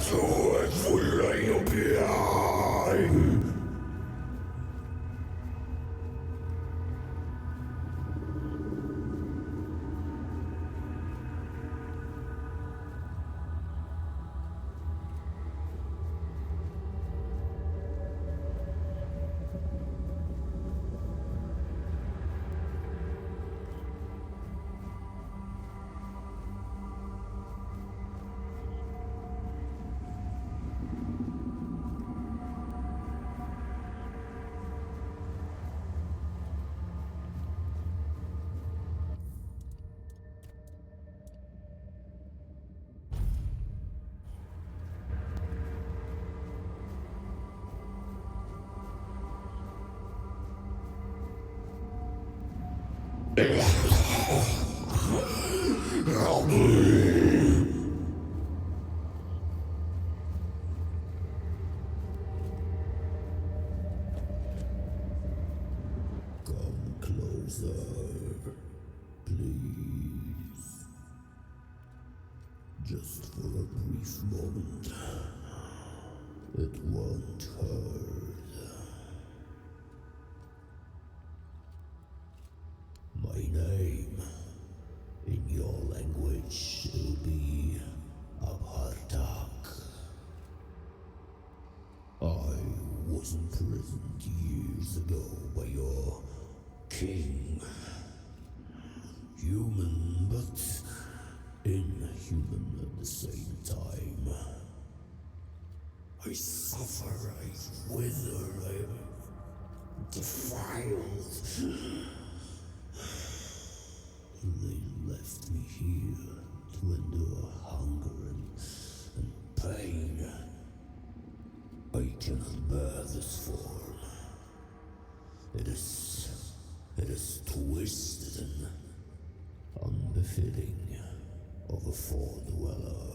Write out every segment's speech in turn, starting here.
Tuet fulla jo pian. Help me. Come closer, please. Just for a brief moment. It won't hurt. My name, in your language, it'll be Abhartak. I was imprisoned years ago by your king. Human, but inhuman at the same time. I suffer, I wither, I am defiled. They left me here to endure hunger and pain. I cannot bear this form. It is twisted and unbefitting of a four-dweller.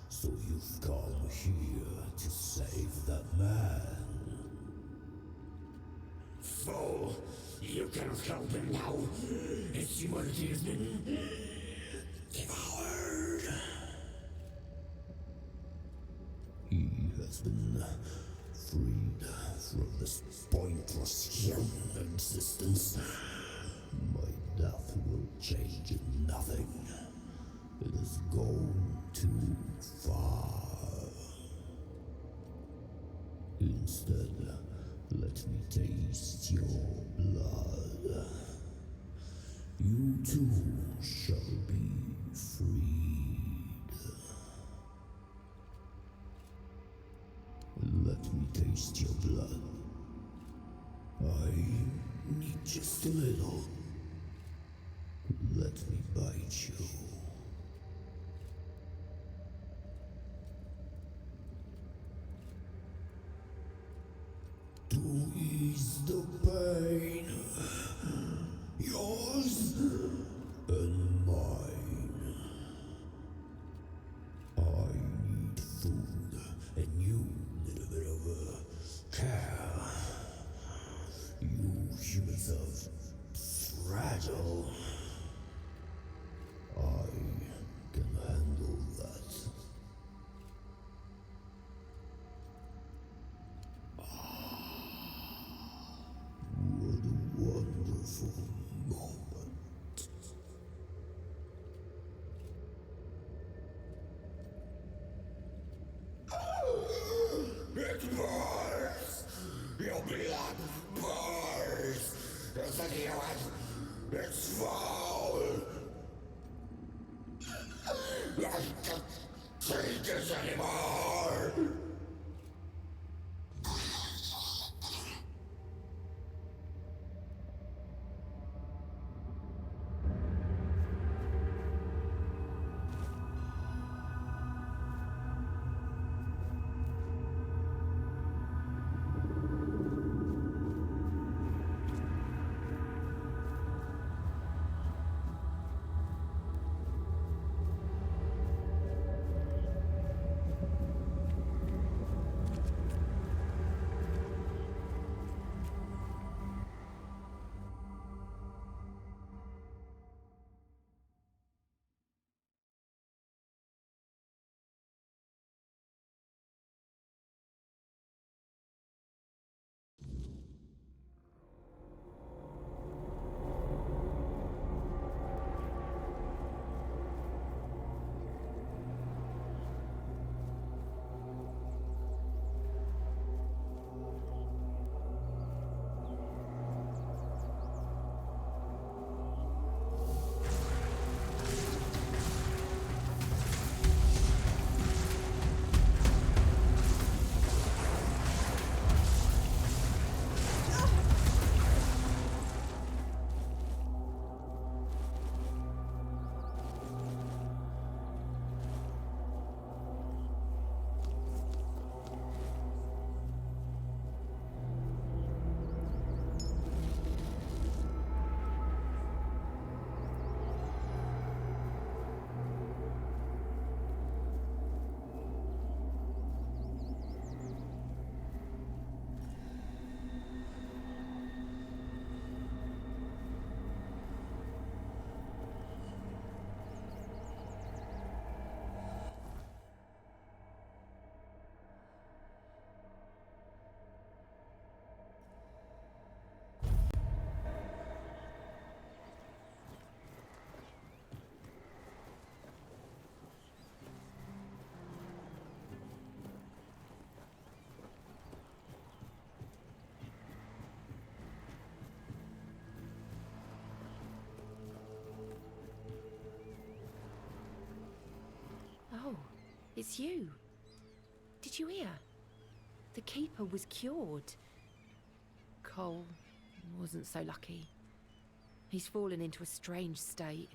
So you've come here to save that man. So, you cannot help him now. His humanity has been devoured. He has been freed from this pointless human existence. My death will change nothing. It has gone too far. Instead, let me taste your blood. You too shall be freed. Let me taste your blood. I need just a little. Let me bite you. To ease the pain, yours and mine. I need food, and you need a bit of care. You humans are fragile. I can handle that. What a wonderful moment. It burns! Your blood burns! It's a human! It's foul! I can't take this anymore! It's you. Did you hear? The keeper was cured. Cole wasn't so lucky. He's fallen into a strange state.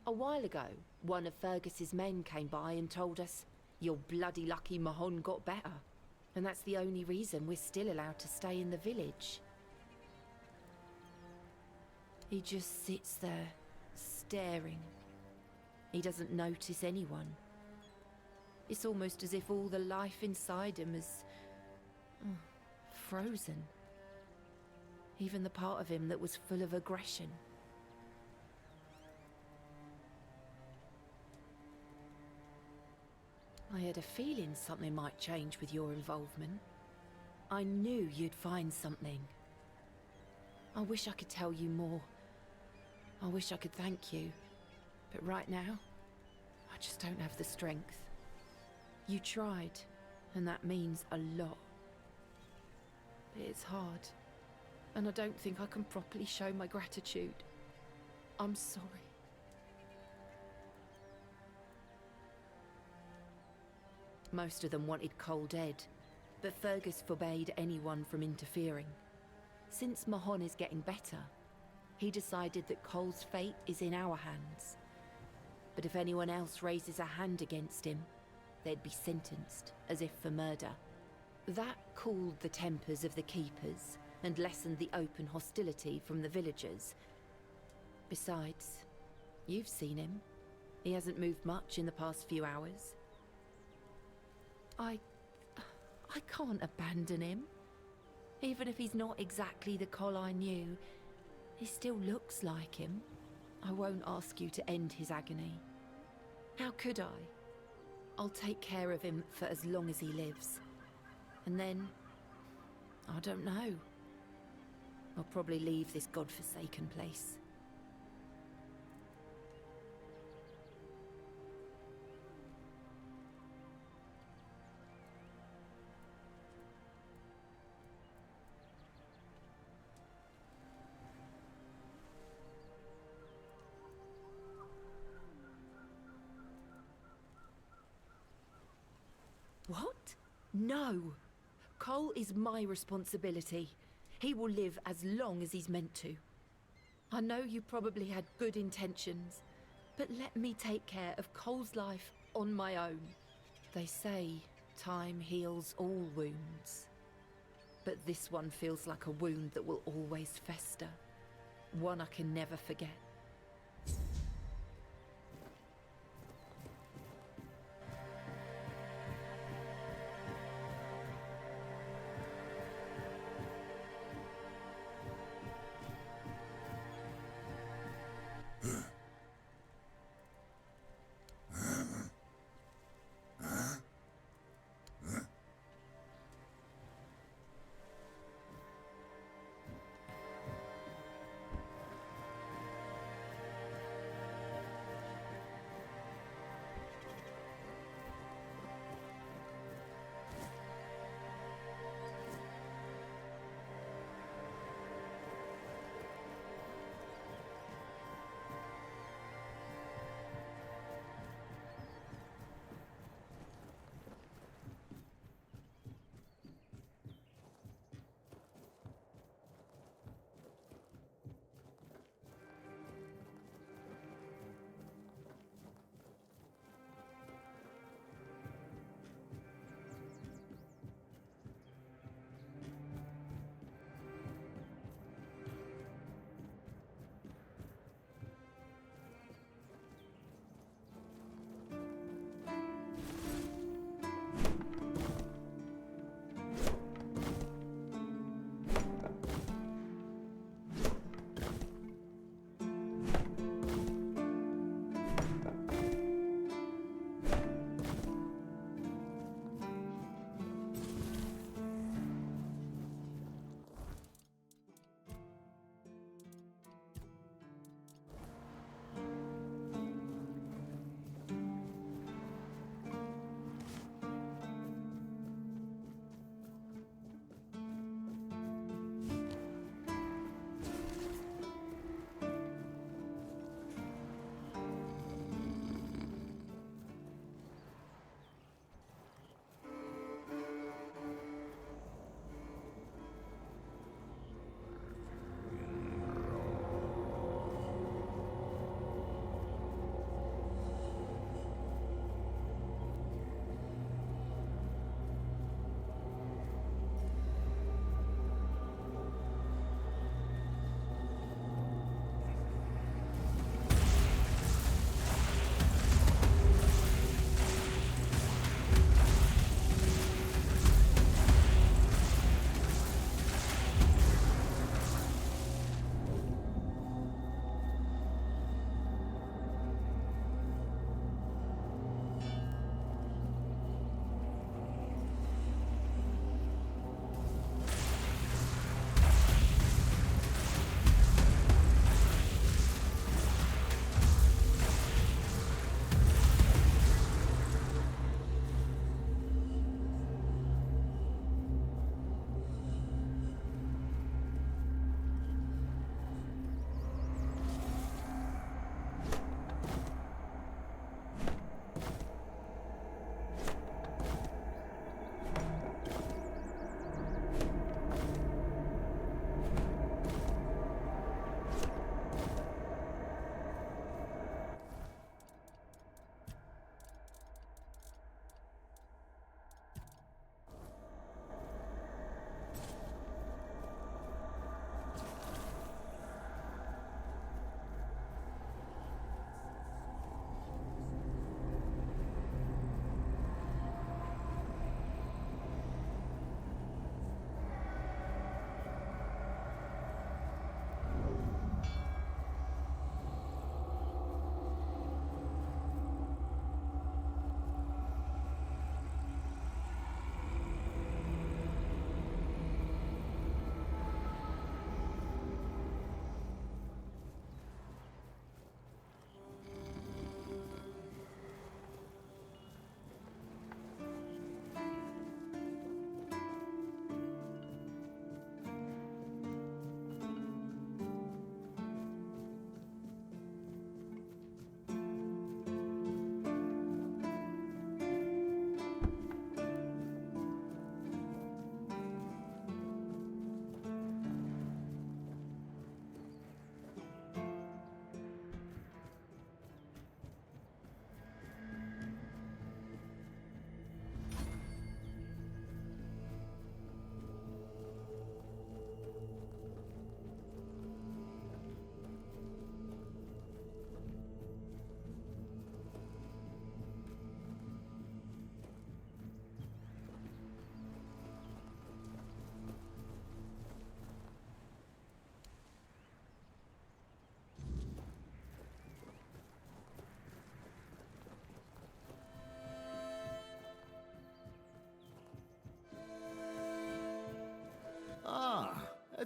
A while ago, one of Fergus's men came by and told us, "You're bloody lucky Mahon got better." And that's the only reason we're still allowed to stay in the village. He just sits there, staring. He doesn't notice anyone. It's almost as if all the life inside him is frozen. Even the part of him that was full of aggression. I had a feeling something might change with your involvement. I knew you'd find something. I wish I could tell you more. I wish I could thank you. But right now, I just don't have the strength. You tried, and that means a lot. But it's hard, and I don't think I can properly show my gratitude. I'm sorry. Most of them wanted Cole dead, but Fergus forbade anyone from interfering. Since Mahon is getting better, he decided that Cole's fate is in our hands. But if anyone else raises a hand against him, they'd be sentenced, as if for murder. That cooled the tempers of the keepers and lessened the open hostility from the villagers. Besides, you've seen him. He hasn't moved much in the past few hours. I can't abandon him. Even if he's not exactly the Cole I knew, he still looks like him. I won't ask you to end his agony. How could I? I'll take care of him for as long as he lives. And then, I don't know. I'll probably leave this godforsaken place. What? No! Cole is my responsibility. He will live as long as he's meant to. I know you probably had good intentions, but let me take care of Cole's life on my own. They say time heals all wounds. But this one feels like a wound that will always fester. One I can never forget.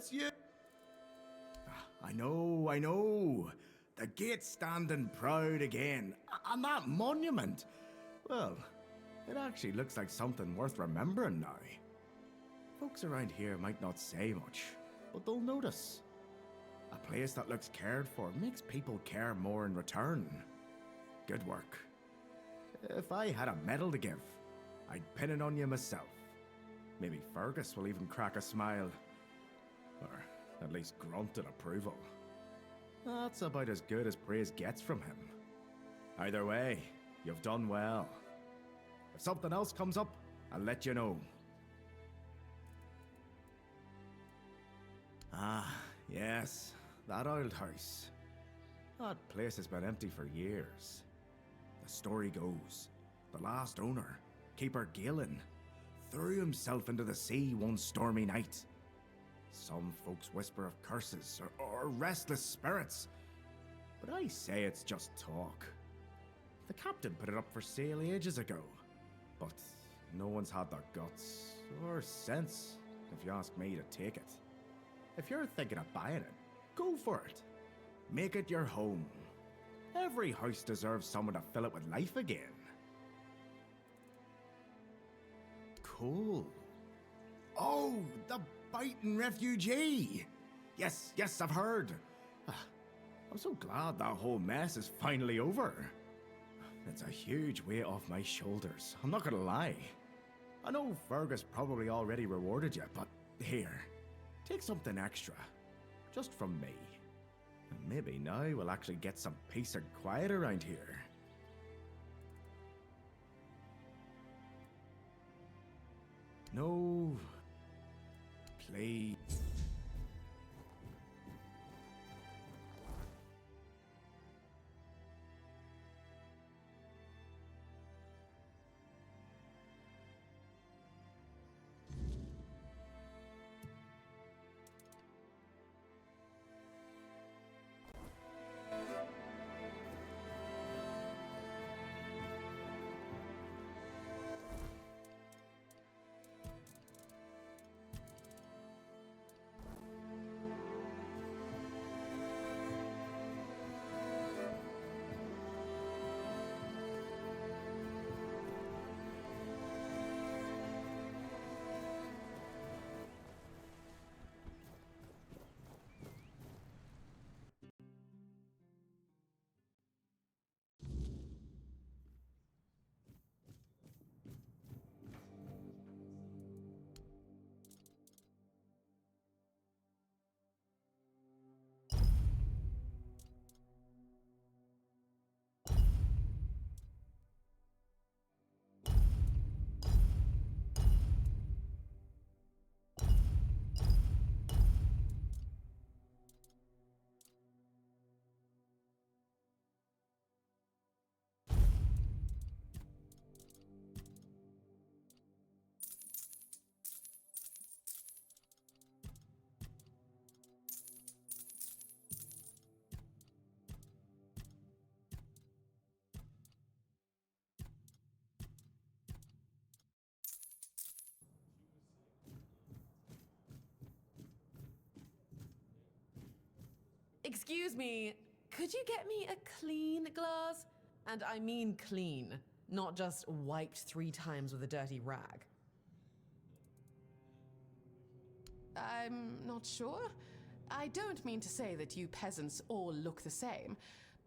it's you. I know. The gate's standing proud again. And that monument. Well, it actually looks like something worth remembering now. Folks around here might not say much, but they'll notice. A place that looks cared for makes people care more in return. Good work. If I had a medal to give, I'd pin it on you myself. Maybe Fergus will even crack a smile. Or at least grunt in approval. That's about as good as praise gets from him. Either way, you've done well. If something else comes up, I'll let you know. Ah, yes, that old house. That place has been empty for years. The story goes, the last owner, Keeper Galen, threw himself into the sea one stormy night. Some folks whisper of curses or restless spirits, but I say it's just talk. The captain put it up for sale ages ago, but no one's had the guts or sense, if you ask me, to take it. If you're thinking of buying it, go for it. Make it your home. Every house deserves someone to fill it with life again. Cool. Oh, the biting refugee! Yes, I've heard. I'm so glad that whole mess is finally over. It's a huge weight off my shoulders, I'm not gonna lie. I know Fergus probably already rewarded you, but here, take something extra. Just from me. And maybe now we'll actually get some peace and quiet around here. No. Please. Excuse me, could you get me a clean glass? And I mean clean, not just wiped 3 times with a dirty rag. I'm not sure. I don't mean to say that you peasants all look the same,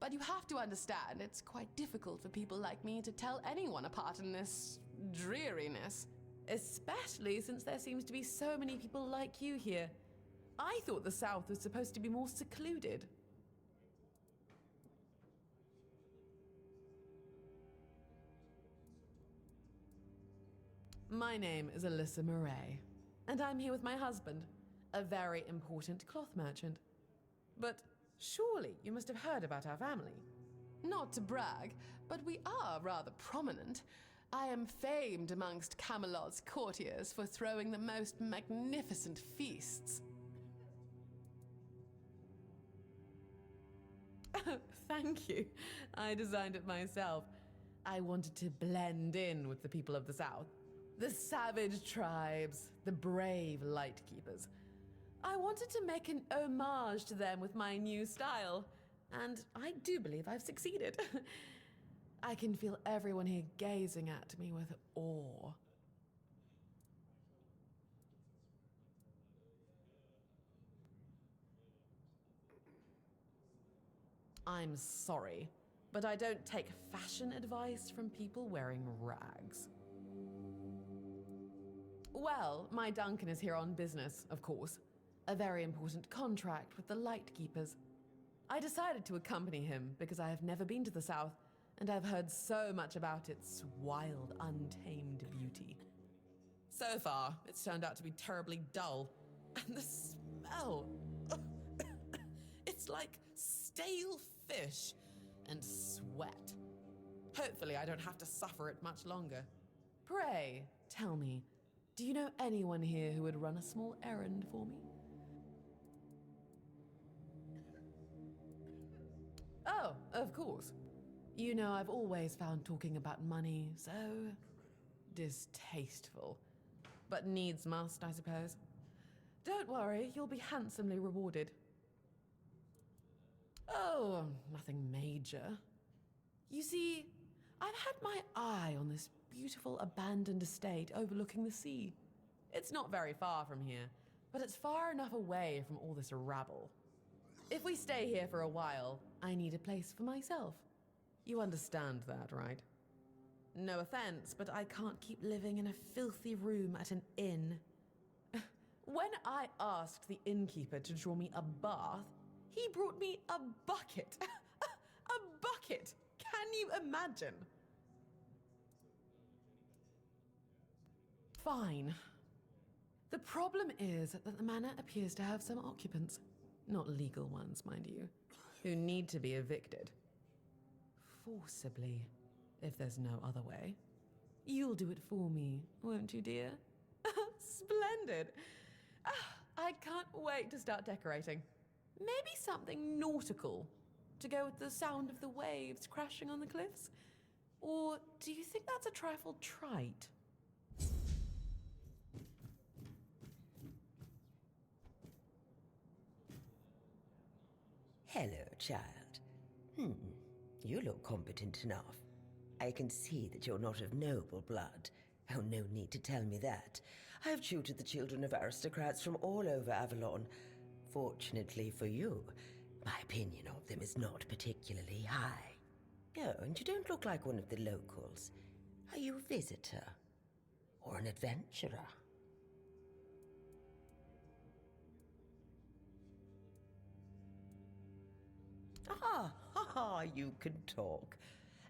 but you have to understand it's quite difficult for people like me to tell anyone apart in this dreariness. Especially since there seems to be so many people like you here. I thought the South was supposed to be more secluded. My name is Alyssa Murray, and I'm here with my husband, a very important cloth merchant. But surely you must have heard about our family. Not to brag, but we are rather prominent. I am famed amongst Camelot's courtiers for throwing the most magnificent feasts. Thank you. I designed it myself. I wanted to blend in with the people of the South. The savage tribes, the brave light keepers. I wanted to make an homage to them with my new style, and I do believe I've succeeded. I can feel everyone here gazing at me with awe. I'm sorry, but I don't take fashion advice from people wearing rags. Well, my Duncan is here on business, of course. A very important contract with the Lightkeepers. I decided to accompany him because I have never been to the South, and I've heard so much about its wild, untamed beauty. So far, it's turned out to be terribly dull. And the smell... it's like stale fish and sweat. Hopefully I don't have to suffer it much longer. Pray, tell me, do you know anyone here who would run a small errand for me? Oh, of course. You know, I've always found talking about money so distasteful. But needs must, I suppose. Don't worry, you'll be handsomely rewarded. Oh, nothing major. You see, I've had my eye on this beautiful abandoned estate overlooking the sea. It's not very far from here, but it's far enough away from all this rabble. If we stay here for a while, I need a place for myself. You understand that, right? No offense, but I can't keep living in a filthy room at an inn. When I asked the innkeeper to draw me a bath, he brought me a bucket. A bucket! Can you imagine? Fine. The problem is that the manor appears to have some occupants, not legal ones, mind you, who need to be evicted. Forcibly, if there's no other way. You'll do it for me, won't you, dear? Splendid! I can't wait to start decorating. Maybe something nautical, to go with the sound of the waves crashing on the cliffs? Or do you think that's a trifle trite? Hello, child. You look competent enough. I can see that you're not of noble blood. Oh, no need to tell me that. I've tutored the children of aristocrats from all over Avalon. Fortunately for you, my opinion of them is not particularly high. Oh, and you don't look like one of the locals. Are you a visitor? Or an adventurer? You can talk.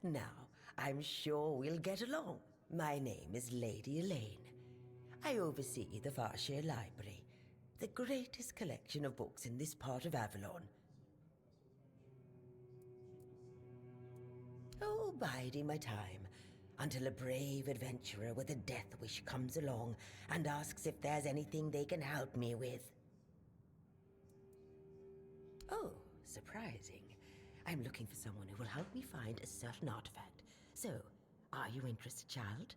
Now, I'm sure we'll get along. My name is Lady Elaine. I oversee the Farshire Library, the greatest collection of books in this part of Avalon. Oh, biding my time, until a brave adventurer with a death wish comes along and asks if there's anything they can help me with. Oh, surprising. I'm looking for someone who will help me find a certain artifact. So, are you interested, child?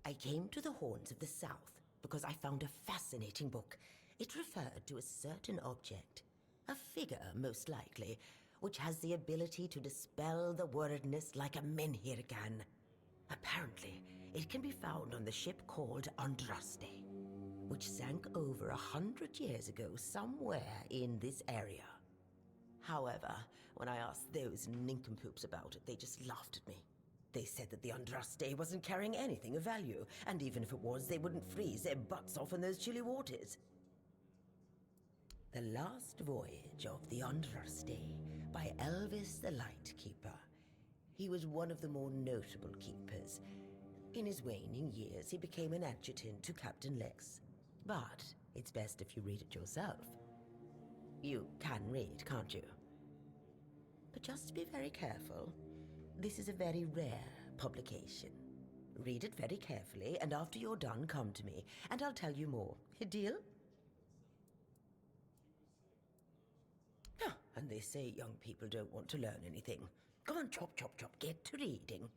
I came to the Horns of the South because I found a fascinating book. It referred to a certain object, a figure most likely, which has the ability to dispel the wordness like a menhir can. Apparently, it can be found on the ship called Andraste, which sank over 100 years ago somewhere in this area. However, when I asked those nincompoops about it, they just laughed at me. They said that the Andraste wasn't carrying anything of value, and even if it was, they wouldn't freeze their butts off in those chilly waters. The Last Voyage of the Andraste by Elvis the Lightkeeper. He was one of the more notable keepers. In his waning years, he became an adjutant to Captain Lex. But it's best if you read it yourself. You can read, can't you? But just be very careful. This is a very rare publication. Read it very carefully, and after you're done, come to me, and I'll tell you more. A deal? And they say young people don't want to learn anything. Come on, chop, chop, chop, get to reading.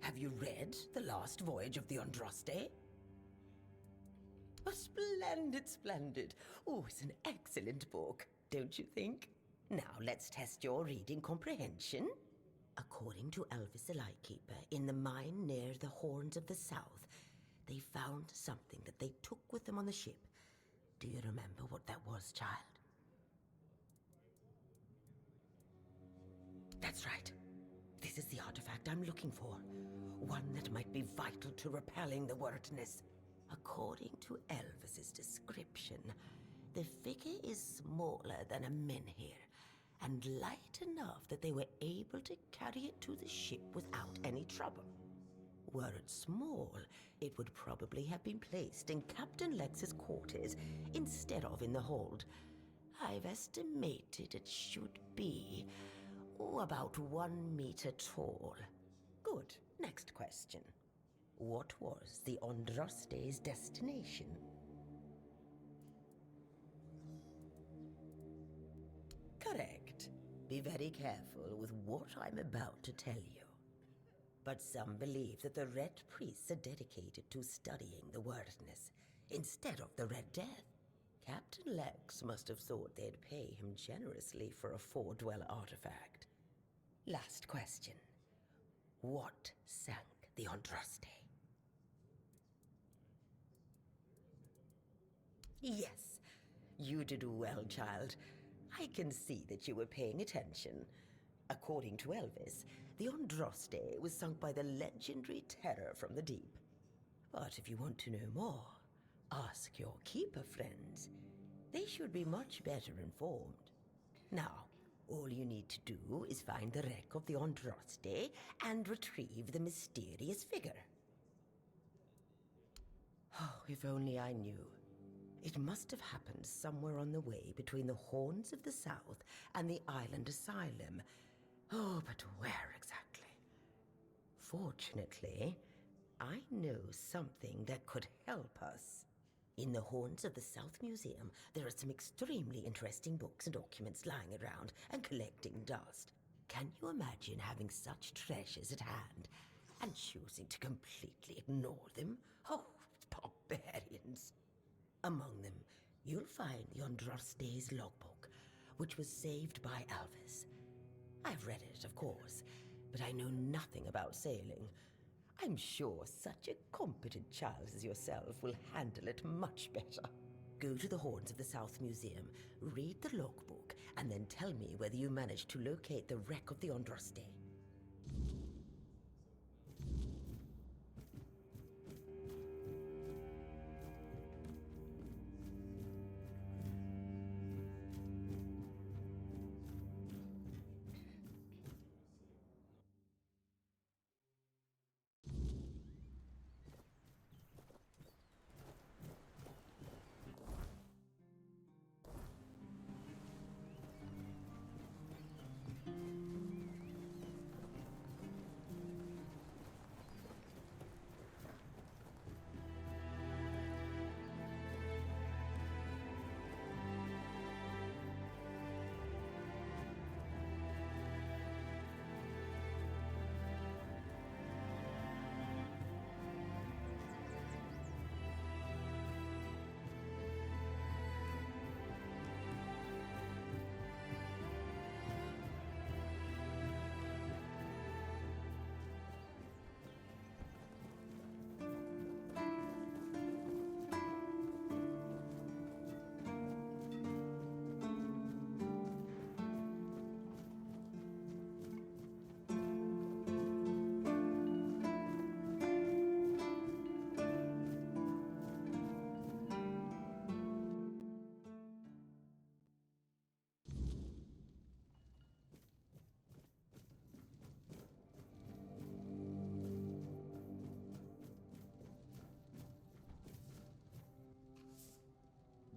Have you read The Last Voyage of the Andraste? Oh, splendid, splendid. Oh, it's an excellent book, don't you think? Now, let's test your reading comprehension. According to Elvis the Lightkeeper, in the mine near the Horns of the South, they found something that they took with them on the ship. Do you remember what that was, child? That's right. This is the artifact I'm looking for. One that might be vital to repelling the wordness. According to Elvis's description, the figure is smaller than a menhir, and light enough that they were able to carry it to the ship without any trouble. Were it small, it would probably have been placed in Captain Lex's quarters instead of in the hold. I've estimated it should be about 1 meter tall. Good. Next question. What was the Andraste's destination? Correct. Be very careful with what I'm about to tell you. But some believe that the Red Priests are dedicated to studying the wordness instead of the Red Death. Captain Lex must have thought they'd pay him generously for a four-dweller artifact. Last question. What sank the Andraste? Yes, you did well, child. I can see that you were paying attention. According to Elvis, the Andraste was sunk by the legendary terror from the deep. But if you want to know more, ask your keeper friends. They should be much better informed. Now, all you need to do is find the wreck of the Andraste and retrieve the mysterious figure. Oh, if only I knew. It must have happened somewhere on the way between the Horns of the South and the Island Asylum. Oh, but where exactly? Fortunately, I know something that could help us. In the Horns of the South Museum, there are some extremely interesting books and documents lying around and collecting dust. Can you imagine having such treasures at hand and choosing to completely ignore them? Oh, barbarians! Among them, you'll find the Andraste's logbook, which was saved by Elvis. I've read it, of course, but I know nothing about sailing. I'm sure such a competent child as yourself will handle it much better. Go to the Horns of the South Museum, read the logbook, and then tell me whether you managed to locate the wreck of the Andraste.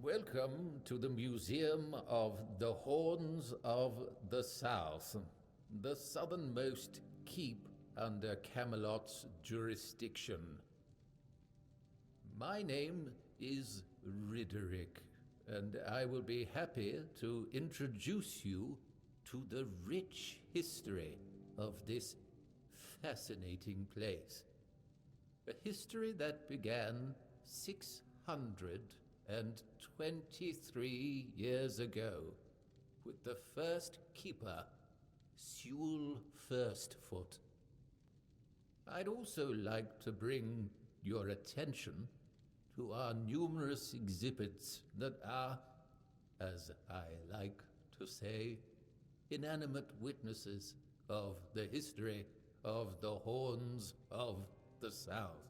Welcome to the Museum of the Horns of the South, the southernmost keep under Camelot's jurisdiction. My name is Ridderick, and I will be happy to introduce you to the rich history of this fascinating place. A history that began 623 years ago with the first keeper, Sewell Firstfoot. I'd also like to bring your attention to our numerous exhibits that are, as I like to say, inanimate witnesses of the history of the Horns of the South.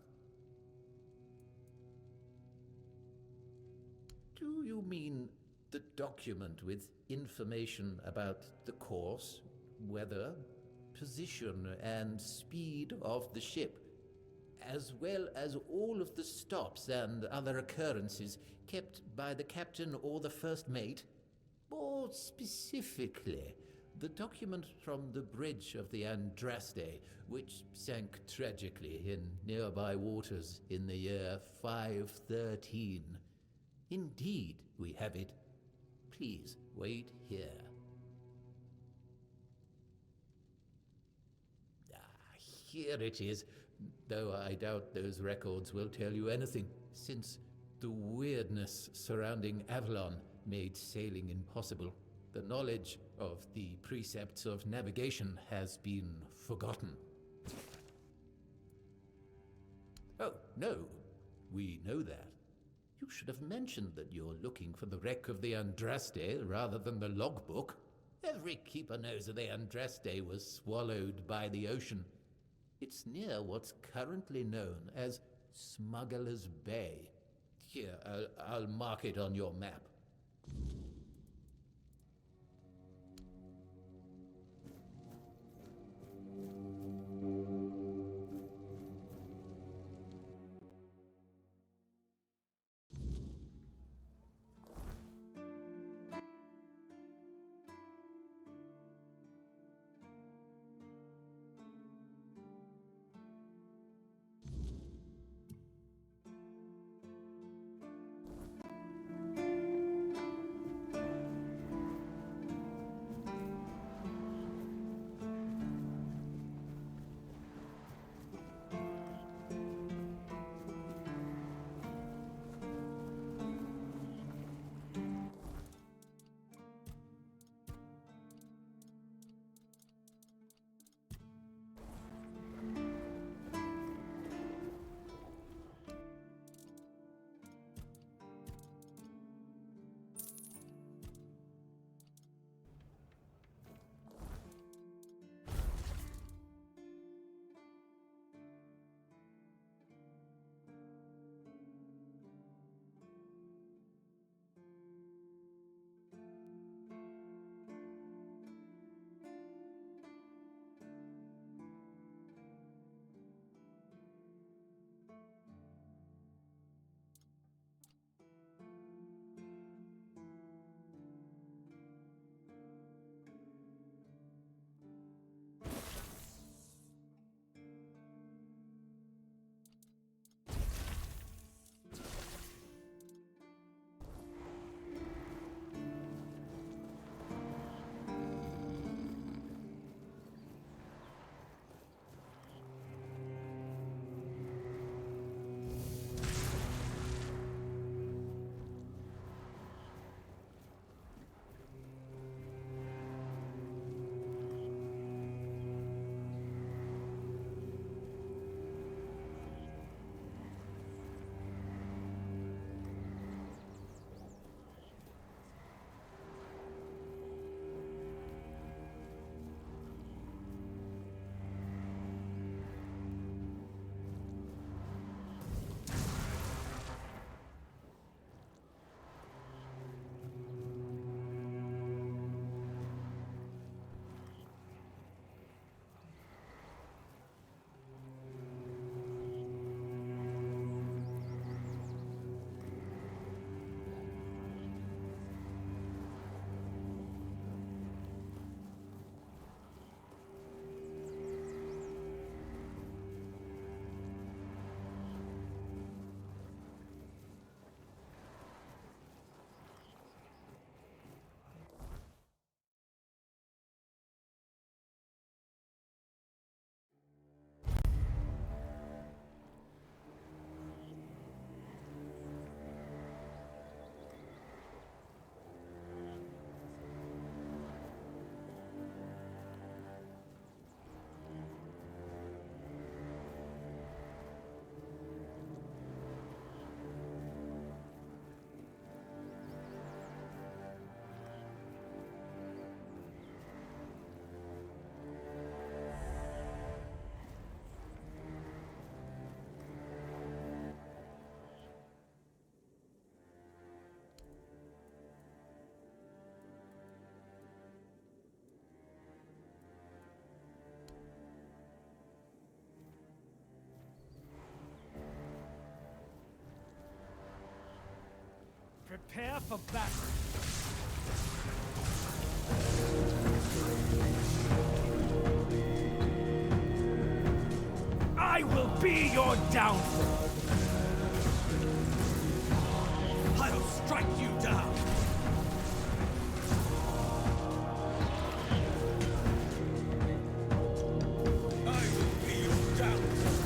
Do you mean the document with information about the course, weather, position, and speed of the ship, as well as all of the stops and other occurrences kept by the captain or the first mate? More specifically, the document from the bridge of the Andraste, which sank tragically in nearby waters in the year 513. Indeed, we have it. Please wait here. Here it is, though I doubt those records will tell you anything, since the weirdness surrounding Avalon made sailing impossible. The knowledge of the precepts of navigation has been forgotten. Oh, no, we know that. You should have mentioned that you're looking for the wreck of the Andraste rather than the logbook. Every keeper knows that the Andraste was swallowed by the ocean. It's near what's currently known as Smuggler's Bay. Here, I'll mark it on your map. Prepare for battle. I will be your downfall. I'll strike you down. I will be your downfall.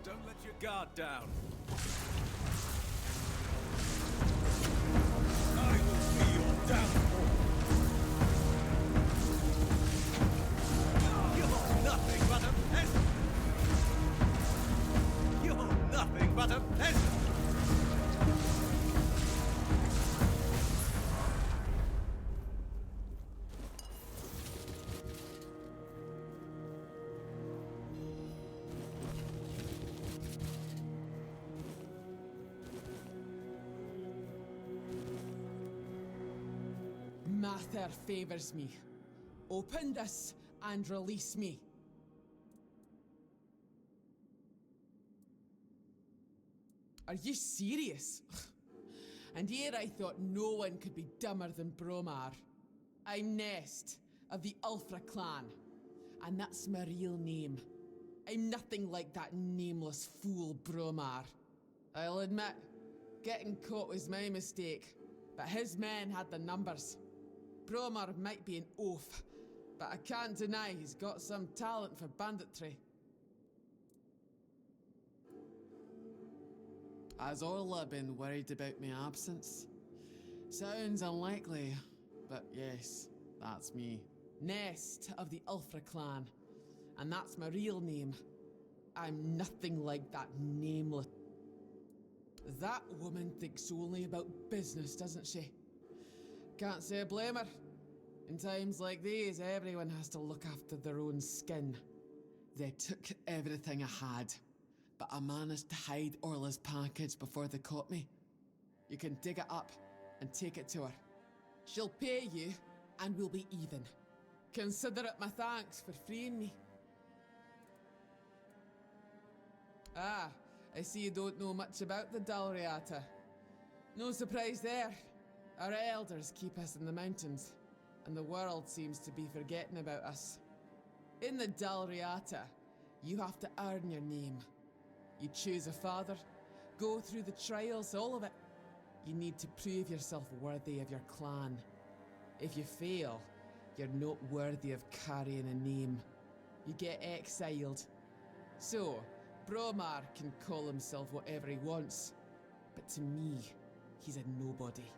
Don't let your guard down. I will be your downfall. You're nothing but a peasant. You're nothing but a peasant. Mather favors me. Open this and release me. Are you serious? And here I thought no one could be dumber than Bromar. I'm Nest of the Ulfra clan, and that's my real name. I'm nothing like that nameless fool Bromar. I'll admit, getting caught was my mistake, but his men had the numbers. Bromar might be an oaf, but I can't deny he's got some talent for banditry. Has Orla been worried about my absence? Sounds unlikely, but yes, that's me. Nest of the Ulfra clan, and that's my real name. I'm nothing like that nameless. That woman thinks only about business, doesn't she? Can't say I blame her. In times like these, everyone has to look after their own skin. They took everything I had, but I managed to hide Orla's package before they caught me. You can dig it up and take it to her. She'll pay you, and we'll be even. Consider it my thanks for freeing me. Ah, I see you don't know much about the Dalriata. No surprise there. Our elders keep us in the mountains, and the world seems to be forgetting about us. In the Dalriata, you have to earn your name. You choose a father, go through the trials, all of it. You need to prove yourself worthy of your clan. If you fail, you're not worthy of carrying a name. You get exiled. So, Bromar can call himself whatever he wants, but to me, he's a nobody.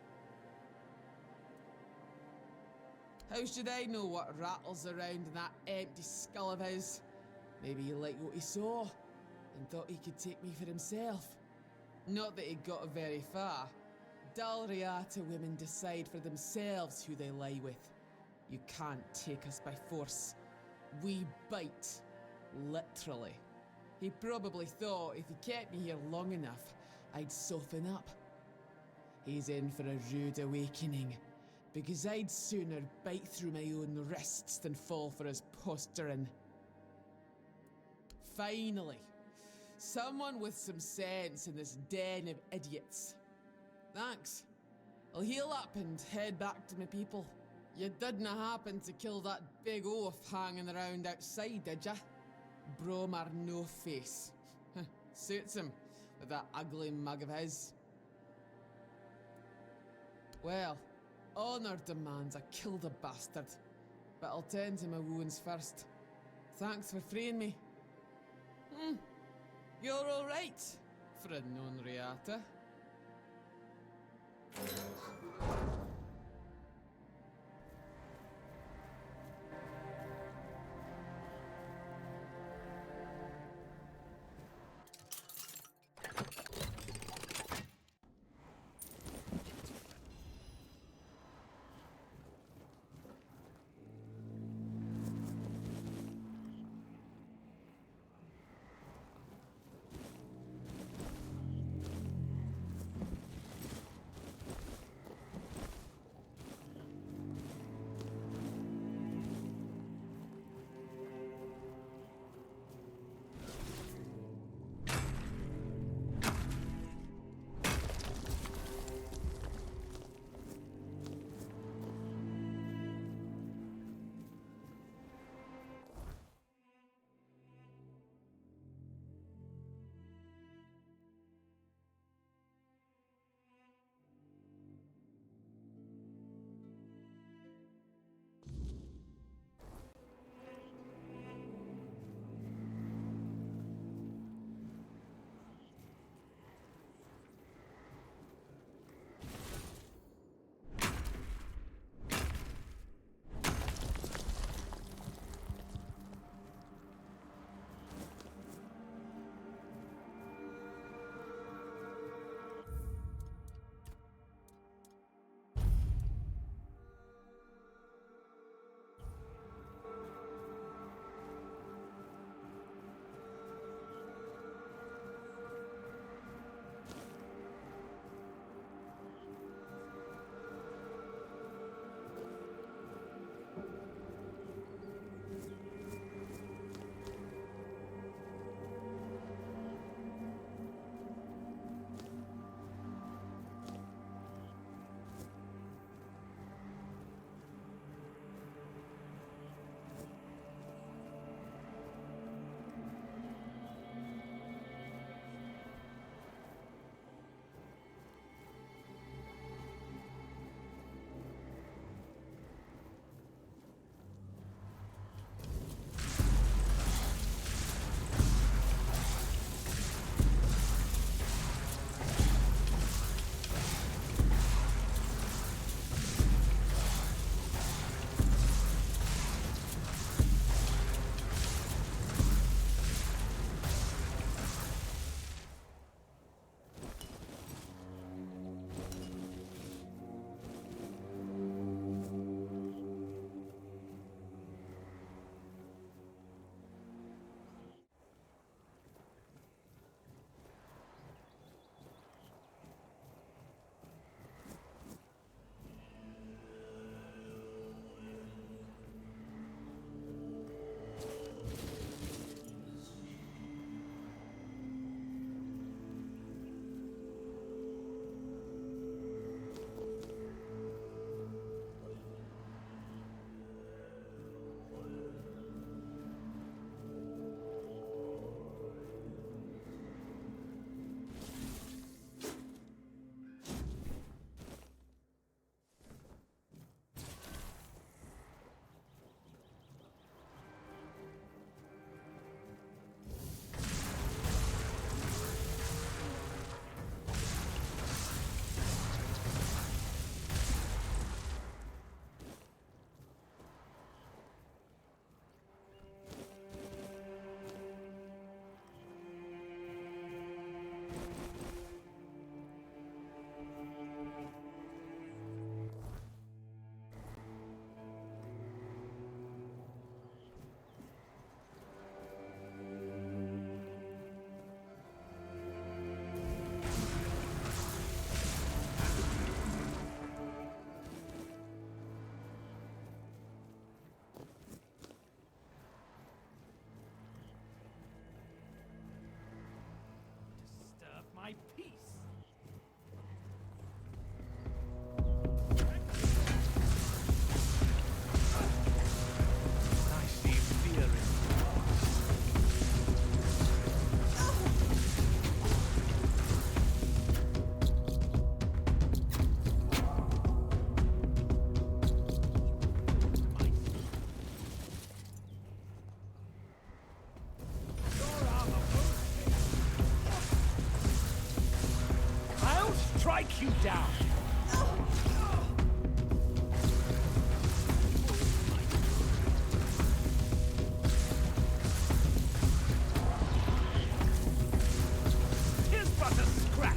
How should I know what rattles around in that empty skull of his? Maybe he liked what he saw, and thought he could take me for himself. Not that he got very far. Dalriata women decide for themselves who they lie with. You can't take us by force. We bite. Literally. He probably thought if he kept me here long enough, I'd soften up. He's in for a rude awakening, because I'd sooner bite through my own wrists than fall for his posturing. Finally, Someone with some sense in this den of idiots. Thanks. I'll heal up and head back to my people. You didn't happen to kill that big oaf hanging around outside, did ya? Bromar no face. Suits him, with that ugly mug of his. Well, honor demands I kill the bastard, but I'll tend to my wounds first. Thanks for freeing me. You're alright, for a non-reata. strike you down. Tis but a scratch.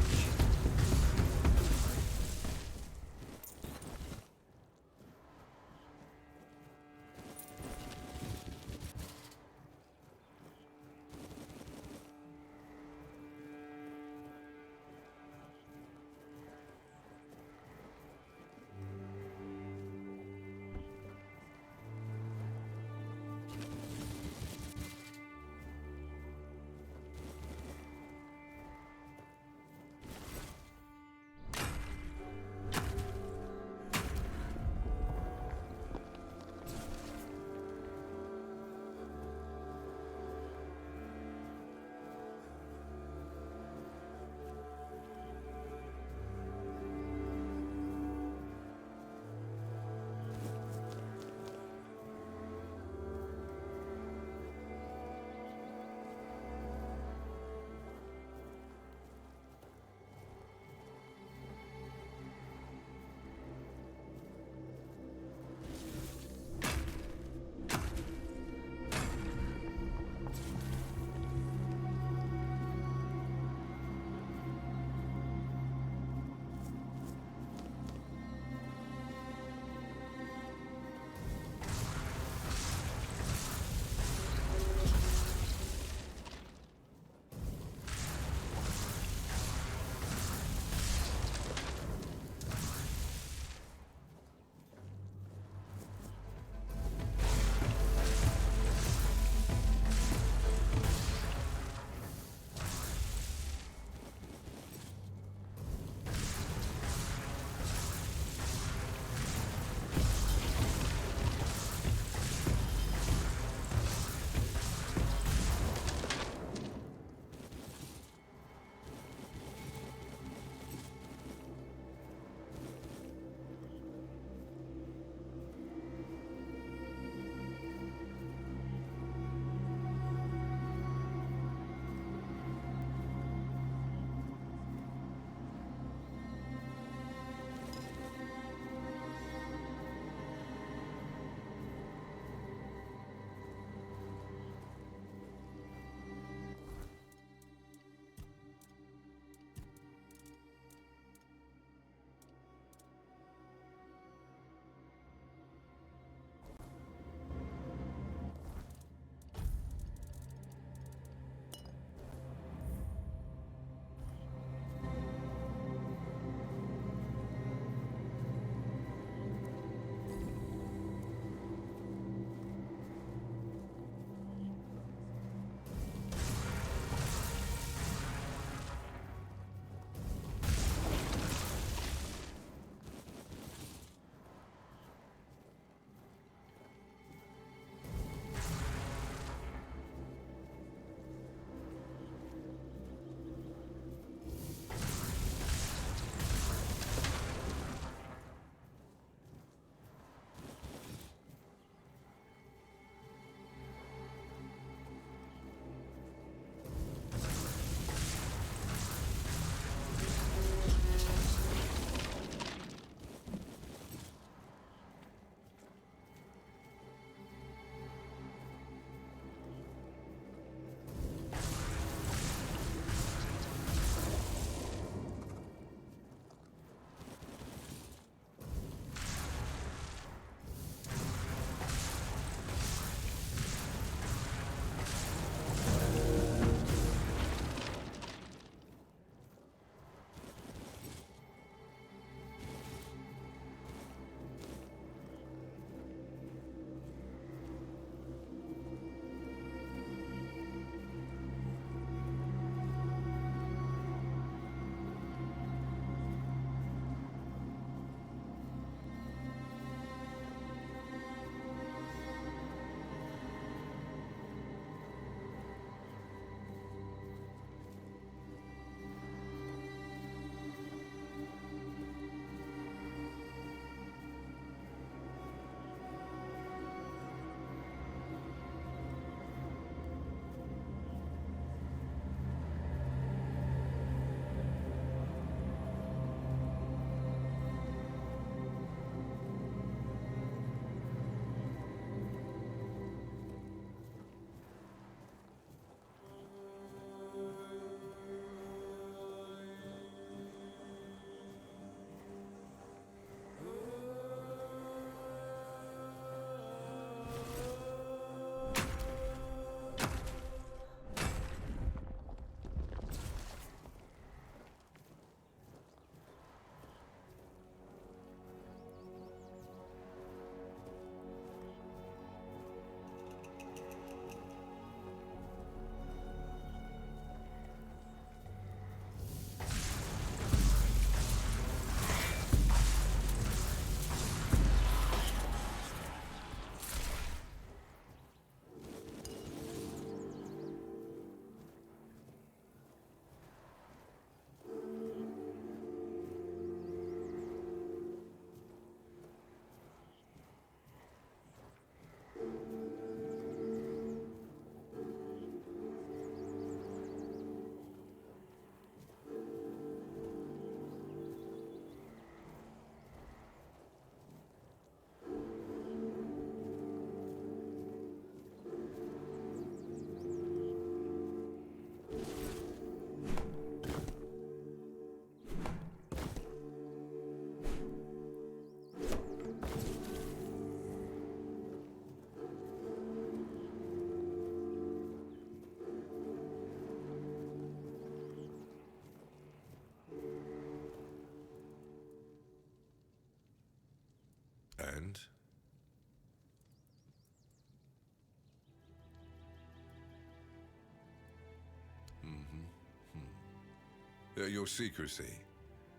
Your secrecy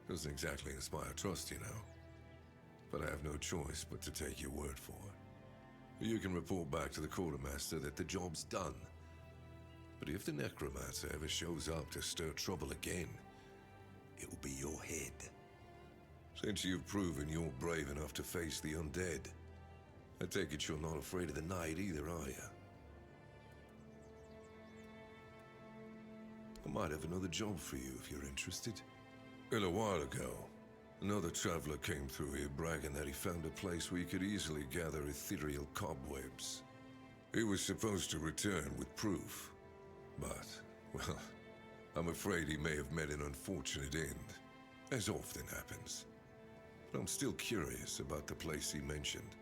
doesn't exactly inspire trust, you know. But I have no choice but to take your word for it. You can report back to the quartermaster that the job's done. But if the necromancer ever shows up to stir trouble again, it'll be your head. Since you've proven you're brave enough to face the undead, I take it you're not afraid of the night either, are you? I might have another job for you if you're interested. A while ago, another traveler came through here bragging that he found a place where you could easily gather ethereal cobwebs. He was supposed to return with proof, but, well, I'm afraid he may have met an unfortunate end, as often happens. But I'm still curious about the place he mentioned.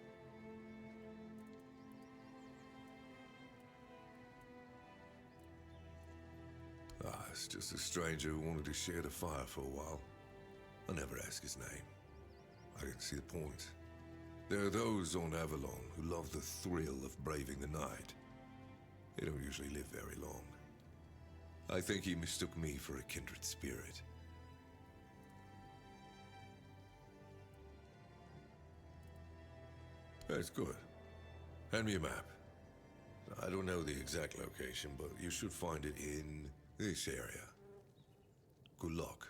It's just a stranger who wanted to share the fire for a while. I never ask his name. I didn't see the point. There are those on Avalon who love the thrill of braving the night. They don't usually live very long. I think he mistook me for a kindred spirit. That's good. Hand me a map. I don't know the exact location, but you should find it in this area. Good luck.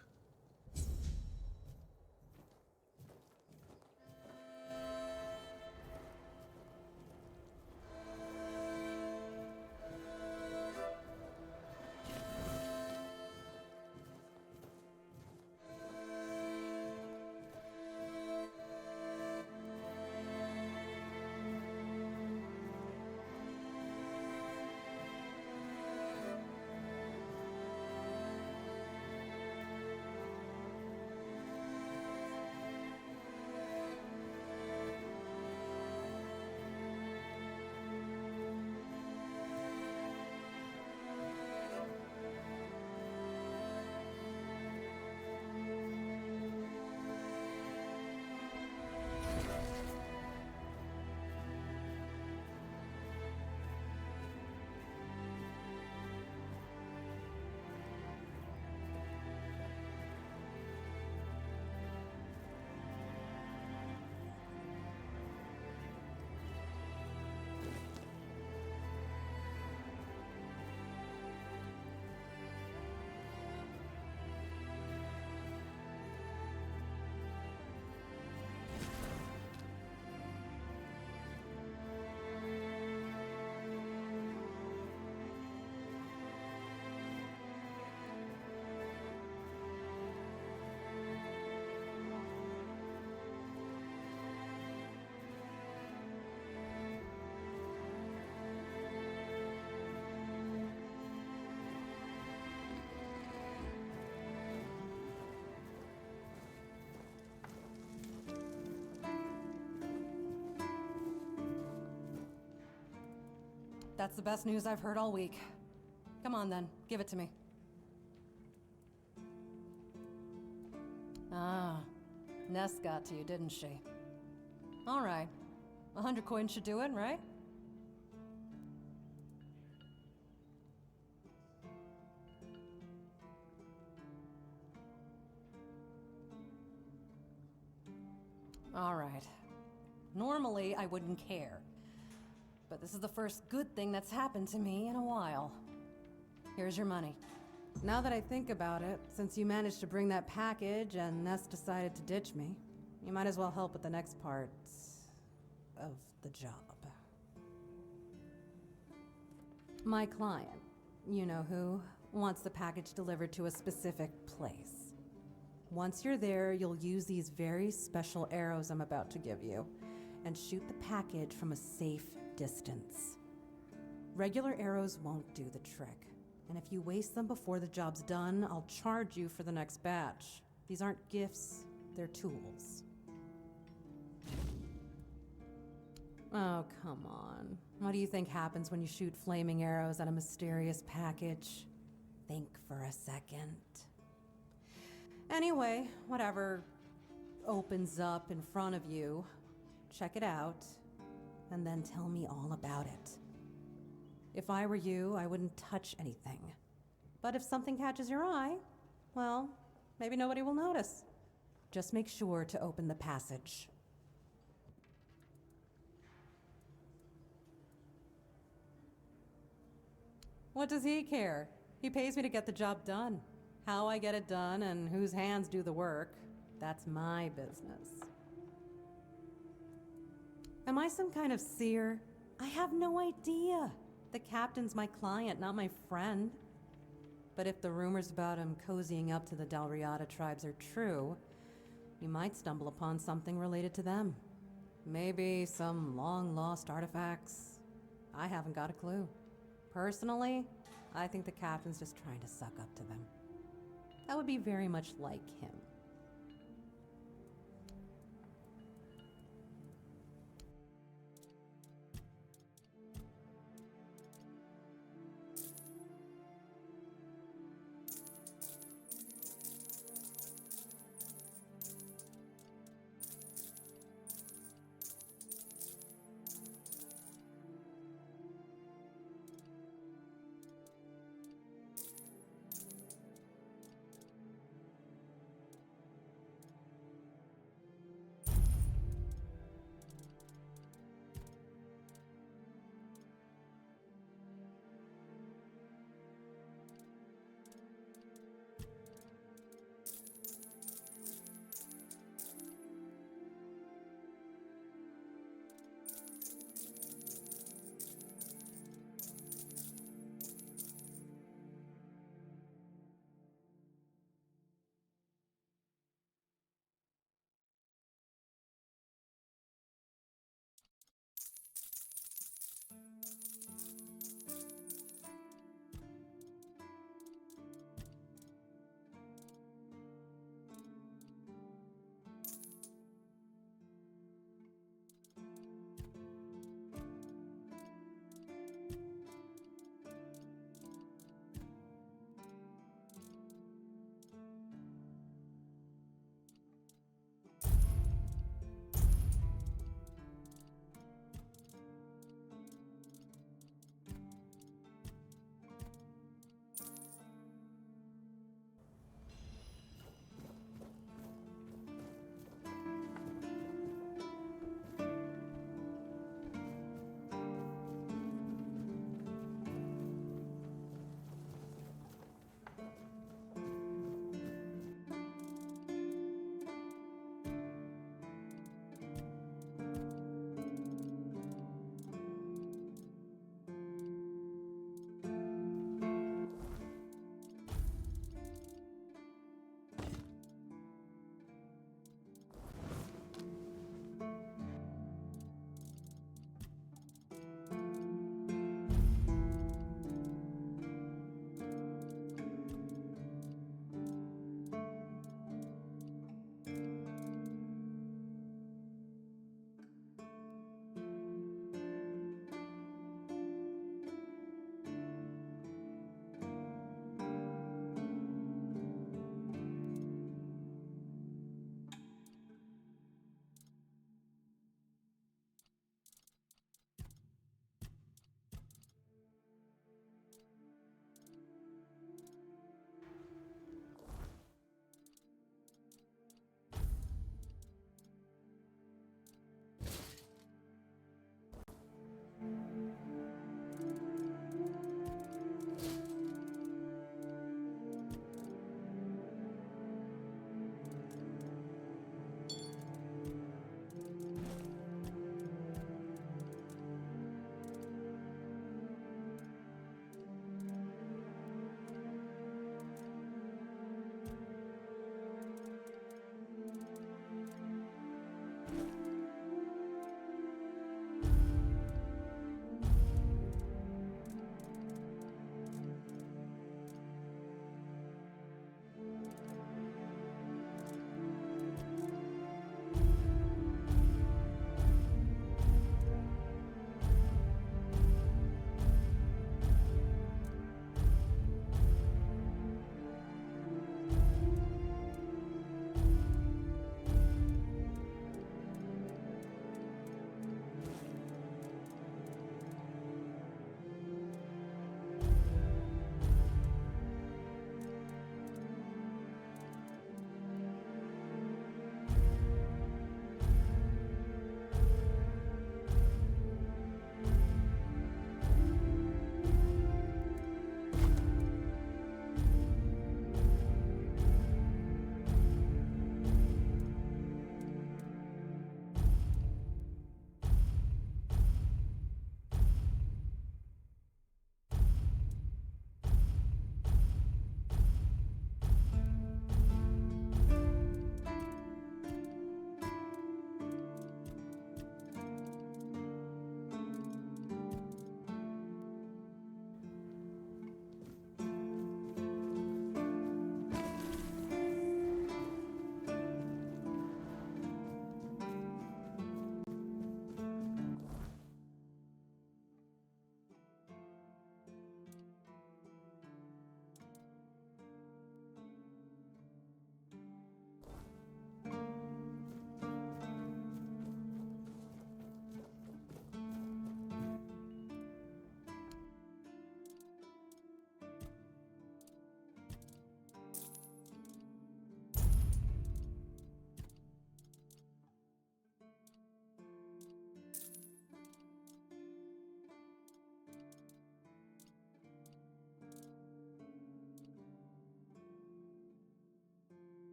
That's the best news I've heard all week. Come on then, give it to me. Ah, Ness got to you, didn't she? All right. 100 coins should do it, right? All right. Normally, I wouldn't care. But this is the first good thing that's happened to me in a while. Here's your money. Now that I think about it, since you managed to bring that package and Ness decided to ditch me, you might as well help with the next part of the job. My client, you know who, wants the package delivered to a specific place. Once you're there, you'll use these very special arrows I'm about to give you and shoot the package from a safe distance. Regular arrows won't do the trick, and if you waste them before the job's done, I'll charge you for the next batch. These aren't gifts, they're tools. Oh, come on. What do you think happens when you shoot flaming arrows at a mysterious package? Think for a second. Anyway, whatever opens up in front of you, check it out, and then tell me all about it. If I were you, I wouldn't touch anything. But if something catches your eye, well, maybe nobody will notice. Just make sure to open the passage. What does he care? He pays me to get the job done. How I get it done and whose hands do the work, that's my business. Am I some kind of seer? I have no idea. The captain's my client, not my friend. But if the rumors about him cozying up to the Dalriada tribes are true, you might stumble upon something related to them. Maybe some long-lost artifacts. I haven't got a clue. Personally, I think the captain's just trying to suck up to them. That would be very much like him.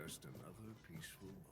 Just another peaceful moment.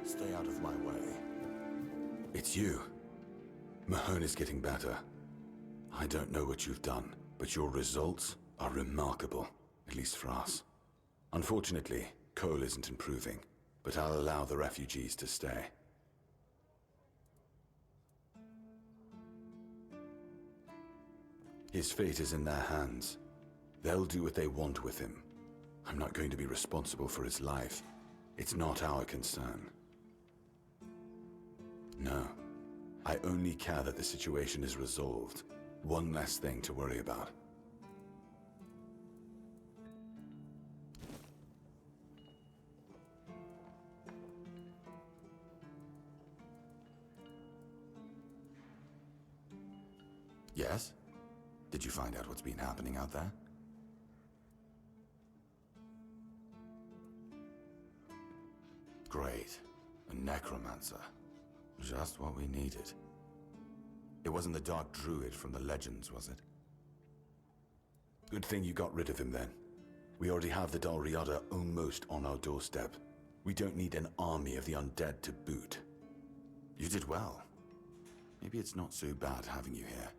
Stay out of my way. It's you. Mahone is getting better. I don't know what you've done, but your results are remarkable, at least for us. Unfortunately, Cole isn't improving, but I'll allow the refugees to stay. His fate is in their hands. They'll do what they want with him. I'm not going to be responsible for his life. It's not our concern. No. I only care that the situation is resolved. One less thing to worry about. Yes? Did you find out what's been happening out there? Great. A necromancer. Just what we needed. It wasn't the Dark Druid from the legends, was it? Good thing you got rid of him then. We already have the Dalriada almost on our doorstep. We don't need an army of the undead to boot. You did well. Maybe it's not so bad having you here.